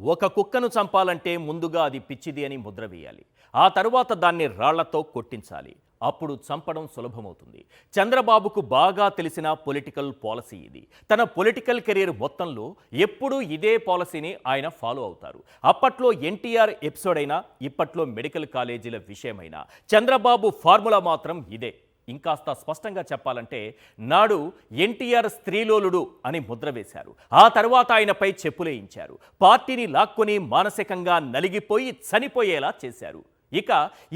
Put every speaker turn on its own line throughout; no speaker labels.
ఒక కుక్కను చంపాలంటే ముందుగా అది పిచ్చిది అని ముద్ర వేయాలి. ఆ తరువాత దాన్ని రాళ్లతో కొట్టించాలి. అప్పుడు చంపడం సులభమవుతుంది. చంద్రబాబుకు బాగా తెలిసిన పొలిటికల్ పాలసీ ఇది. తన పొలిటికల్ కెరీర్ మొత్తంలో ఎప్పుడూ ఇదే పాలసీని ఆయన ఫాలో అవుతారు. అప్పట్లో ఎన్టీఆర్ ఎపిసోడ్ అయినా, ఇప్పట్లో మెడికల్ కాలేజీల విషయమైనా చంద్రబాబు ఫార్ములా మాత్రం ఇదే. ఇంకాస్త స్పష్టంగా చెప్పాలంటే నాడు ఎన్టీఆర్ స్త్రీలోలుడు అని ముద్ర వేశారు. ఆ తర్వాత ఆయనపై చెప్పులేయించారు. పార్టీని లాక్కొని మానసికంగా నలిగిపోయి చనిపోయేలా చేశారు. ఇక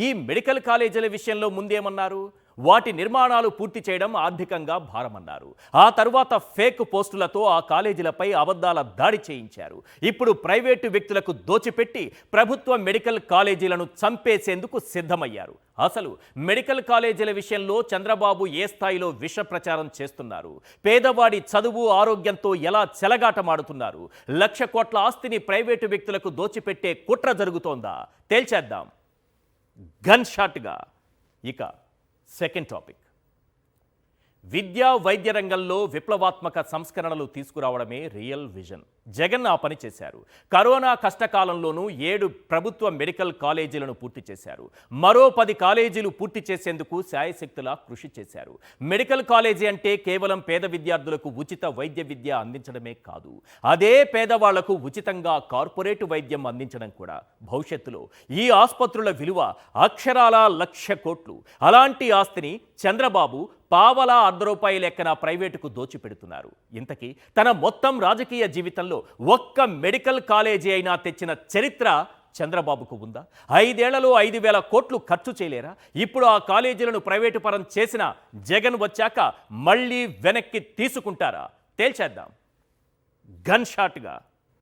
ఈ మెడికల్ కాలేజీల విషయంలో ముందేమన్నారు? వాటి నిర్మాణాలు పూర్తి చేయడం ఆర్థికంగా భారమన్నారు. ఆ తరువాత ఫేక్ పోస్టులతో ఆ కాలేజీలపై అబద్ధాల దాడి చేయించారు. ఇప్పుడు ప్రైవేటు వ్యక్తులకు దోచిపెట్టి ప్రభుత్వ మెడికల్ కాలేజీలను చంపేసేందుకు సిద్ధమయ్యారు. అసలు మెడికల్ కాలేజీల విషయంలో చంద్రబాబు ఏ స్థాయిలో విష ప్రచారం చేస్తున్నారు? పేదవాడి చదువు ఆరోగ్యంతో ఎలా చెలగాటమాడుతున్నారు? 1,00,000 కోట్ల ఆస్తిని ప్రైవేటు వ్యక్తులకు దోచిపెట్టే కుట్ర జరుగుతోందా? తేల్చేద్దాం గన్ షాట్గా. ఇక సెకండ్ టాపిక్, విద్యా వైద్య రంగంలో విప్లవాత్మక సంస్కరణలు తీసుకురావడమే రియల్ విజన్. జగన్ ఆ పని చేశారు. కరోనా కష్టకాలంలోనూ 7 ప్రభుత్వ మెడికల్ కాలేజీలను పూర్తి చేశారు. మరో 10 కాలేజీలు పూర్తి చేసేందుకు శాయశక్తులా కృషి చేశారు. మెడికల్ కాలేజీ అంటే కేవలం పేద విద్యార్థులకు ఉచిత వైద్య విద్య అందించడమే కాదు, అదే పేదవాళ్లకు ఉచితంగా కార్పొరేట్ వైద్యం అందించడం కూడా. భవిష్యత్తులో ఈ ఆసుపత్రుల విలువ అక్షరాల 1,00,000 కోట్లు. అలాంటి ఆస్తిని చంద్రబాబు పావలా ₹1 లెక్కన ప్రైవేటుకు దోచిపెడుతున్నారు. ఇంతకీ తన మొత్తం రాజకీయ జీవితంలో ఒక్క మెడికల్ కాలేజీ అయినా తెచ్చిన చరిత్ర చంద్రబాబుకు ఉందా? 5 ఏళ్లలో 5,000 కోట్లు ఖర్చు చేయలేరా? ఇప్పుడు ఆ కాలేజీలను ప్రైవేటు పరం చేసిన జగన్ వచ్చాక మళ్ళీ వెనక్కి తీసుకుంటారా? తేల్చేద్దాం గన్ షాట్గా.